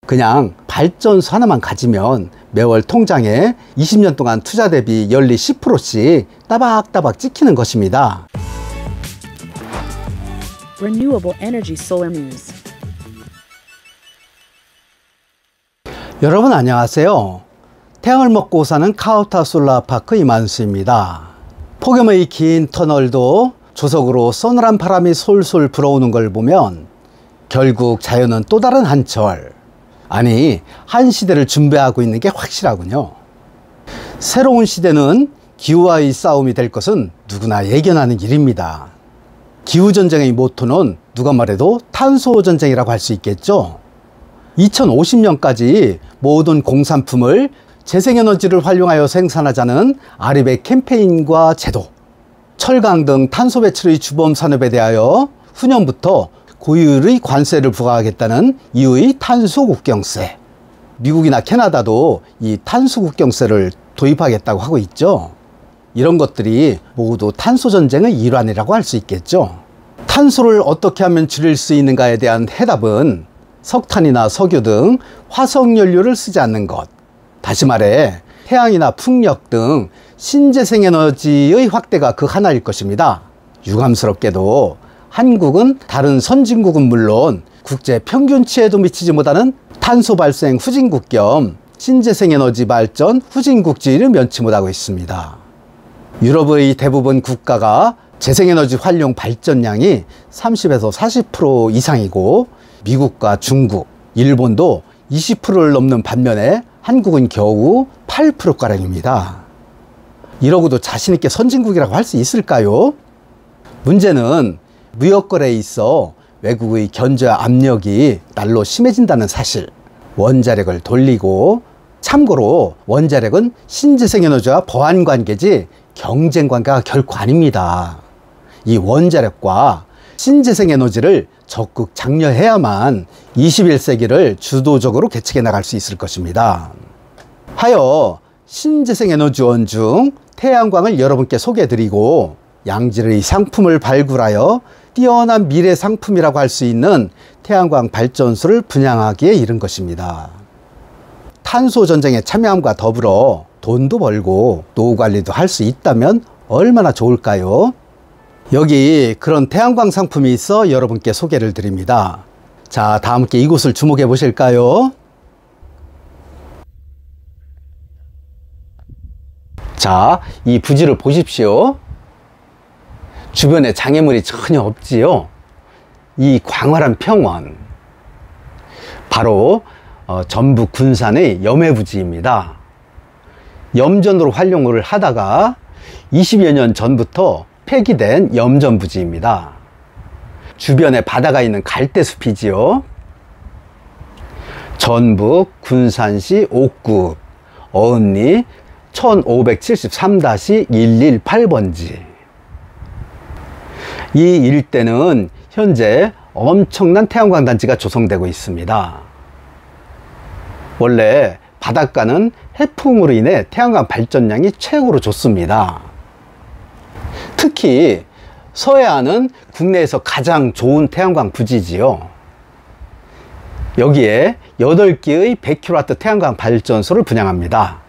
그냥 발전소 하나만 가지면 매월 통장에 20년 동안 투자 대비 연리 10%씩 따박따박 찍히는 것입니다. Renewable Energy Solar News. 여러분 안녕하세요. 태양을 먹고 사는 카오타 솔라파크 이만수입니다. 폭염의 긴 터널도 조석으로 서늘한 바람이 솔솔 불어오는 걸 보면 결국 자연은 또 다른 한철, 아니 한 시대를 준비하고 있는 게 확실하군요. 새로운 시대는 기후와의 싸움이 될 것은 누구나 예견하는 일입니다. 기후전쟁의 모토는 누가 말해도 탄소전쟁이라고 할 수 있겠죠. 2050년까지 모든 공산품을 재생에너지를 활용하여 생산하자는 아리백 캠페인과 제도, 철강 등 탄소 배출의 주범 산업에 대하여 후년부터 고율의 관세를 부과하겠다는 이유의 탄소 국경세, 미국이나 캐나다도 이 탄소 국경세를 도입하겠다고 하고 있죠. 이런 것들이 모두 탄소 전쟁의 일환이라고 할 수 있겠죠. 탄소를 어떻게 하면 줄일 수 있는가에 대한 해답은 석탄이나 석유 등 화석연료를 쓰지 않는 것, 다시 말해 태양이나 풍력 등 신재생에너지의 확대가 그 하나일 것입니다. 유감스럽게도 한국은 다른 선진국은 물론 국제 평균치에도 미치지 못하는 탄소 발생 후진국 겸 신재생에너지 발전 후진국 지위를 면치 못하고 있습니다. 유럽의 대부분 국가가 재생에너지 활용 발전량이 30에서 40% 이상이고 미국과 중국, 일본도 20%를 넘는 반면에 한국은 겨우 8%가량입니다. 이러고도 자신있게 선진국이라고 할 수 있을까요? 문제는 무역거래에 있어 외국의 견제와 압력이 날로 심해진다는 사실, 원자력을 돌리고, 참고로 원자력은 신재생에너지와 보완관계지 경쟁관계가 결코 아닙니다. 이 원자력과 신재생에너지를 적극 장려해야만 21세기를 주도적으로 개척해 나갈 수 있을 것입니다. 하여 신재생에너지원 중 태양광을 여러분께 소개해드리고 양질의 상품을 발굴하여 뛰어난 미래 상품이라고 할 수 있는 태양광 발전소를 분양하기에 이른 것입니다. 탄소 전쟁에 참여함과 더불어 돈도 벌고 노후 관리도 할 수 있다면 얼마나 좋을까요? 여기 그런 태양광 상품이 있어 여러분께 소개를 드립니다. 자, 다 함께 이곳을 주목해 보실까요? 자, 이 부지를 보십시오. 주변에 장애물이 전혀 없지요. 이 광활한 평원, 바로 전북 군산의 염해부지입니다. 염전으로 활용을 하다가 20여 년 전부터 폐기된 염전부지입니다. 주변에 바다가 있는 갈대숲이지요. 전북 군산시 옥구 어은리 1573-118번지. 이 일대는 현재 엄청난 태양광 단지가 조성되고 있습니다. 원래 바닷가는 해풍으로 인해 태양광 발전량이 최고로 좋습니다. 특히 서해안은 국내에서 가장 좋은 태양광 부지지요. 여기에 8개의 100kW 태양광 발전소를 분양합니다.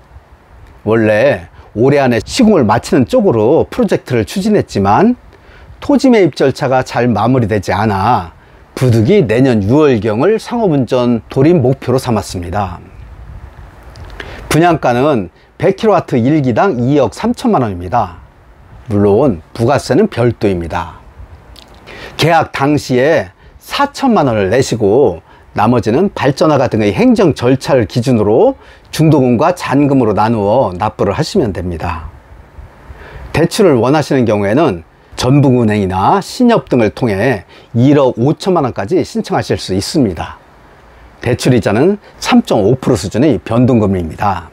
원래 올해 안에 시공을 마치는 쪽으로 프로젝트를 추진했지만 토지 매입 절차가 잘 마무리되지 않아 부득이 내년 6월경을 상업운전 돌입 목표로 삼았습니다. 분양가는 100kW 1기당 2억 3천만 원입니다. 물론 부가세는 별도입니다. 계약 당시에 4천만 원을 내시고 나머지는 발전허가 등의 행정 절차를 기준으로 중도금과 잔금으로 나누어 납부를 하시면 됩니다. 대출을 원하시는 경우에는 전북은행이나 신협 등을 통해 1억 5천만 원까지 신청하실 수 있습니다. 대출이자는 3.5% 수준의 변동금리입니다.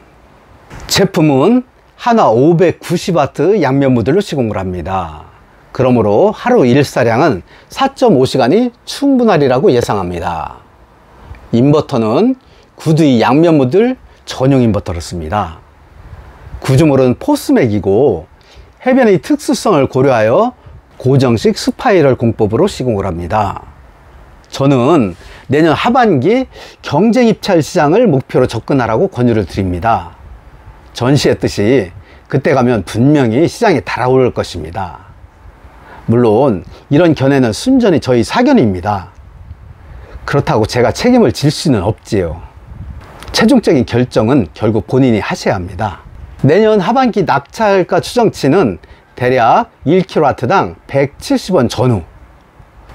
제품은 하나 590W 양면 모듈로 시공을 합니다. 그러므로 하루 일사량은 4.5시간이 충분하리라고 예상합니다. 인버터는 구두의 양면 모듈 전용 인버터를 씁니다. 구조물은 포스맥이고 해변의 특수성을 고려하여 고정식 스파이럴 공법으로 시공을 합니다. 저는 내년 하반기 경쟁 입찰 시장을 목표로 접근하라고 권유를 드립니다. 전시했듯이 그때 가면 분명히 시장이 달아오를 것입니다. 물론 이런 견해는 순전히 저희 사견입니다. 그렇다고 제가 책임을 질 수는 없지요. 최종적인 결정은 결국 본인이 하셔야 합니다. 내년 하반기 낙찰가 추정치는 대략 1kW당 170원 전후,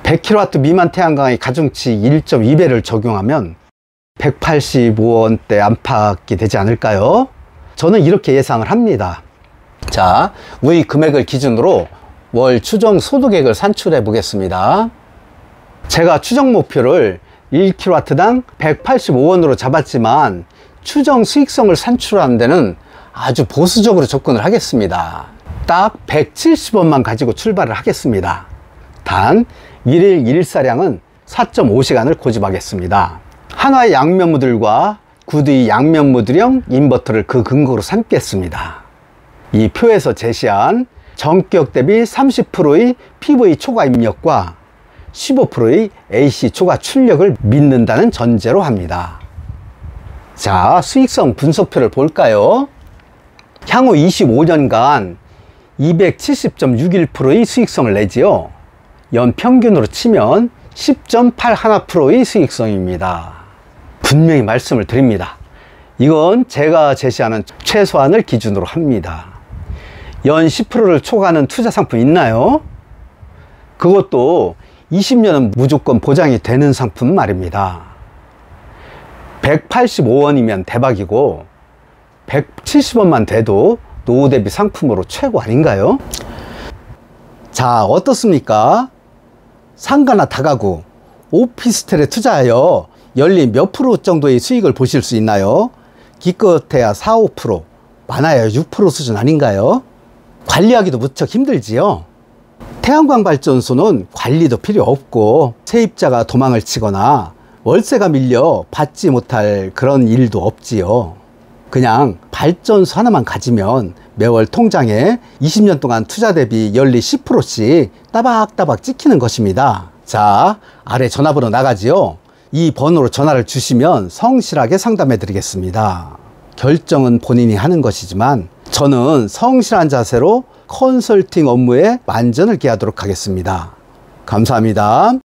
100kW 미만 태양광의 가중치 1.2배를 적용하면 185원대 안팎이 되지 않을까요? 저는 이렇게 예상을 합니다. 자, 위 금액을 기준으로 월 추정 소득액을 산출해 보겠습니다. 제가 추정 목표를 1kW당 185원으로 잡았지만 추정 수익성을 산출하는 데는 아주 보수적으로 접근을 하겠습니다. 딱 170원만 가지고 출발을 하겠습니다. 단 1일 1사량은 4.5시간을 고집하겠습니다. 한화의 양면모듈과 구두의 양면모듈형 인버터를 그 근거로 삼겠습니다. 이 표에서 제시한 전격 대비 30%의 PV 초과 입력과 15%의 AC 초과 출력을 믿는다는 전제로 합니다. 자, 수익성 분석표를 볼까요? 향후 25년간 270.61%의 수익성을 내지요. 연평균으로 치면 10.81%의 수익성입니다. 분명히 말씀을 드립니다. 이건 제가 제시하는 최소한을 기준으로 합니다. 연 10%를 초과하는 투자 상품 있나요? 그것도 20년은 무조건 보장이 되는 상품 말입니다. 185원이면 대박이고 170원만 돼도 노후 대비 상품으로 최고 아닌가요? 자, 어떻습니까? 상가나 다가구, 오피스텔에 투자하여 연리 몇 프로 정도의 수익을 보실 수 있나요? 기껏해야 4, 5%, 많아야 6% 수준 아닌가요? 관리하기도 무척 힘들지요. 태양광 발전소는 관리도 필요 없고 세입자가 도망을 치거나 월세가 밀려 받지 못할 그런 일도 없지요. 그냥 발전소 하나만 가지면 매월 통장에 20년 동안 투자 대비 연리 10%씩 따박따박 찍히는 것입니다. 자, 아래 전화번호 나가지요. 이 번호로 전화를 주시면 성실하게 상담해 드리겠습니다. 결정은 본인이 하는 것이지만 저는 성실한 자세로 컨설팅 업무에 만전을 기하도록 하겠습니다. 감사합니다.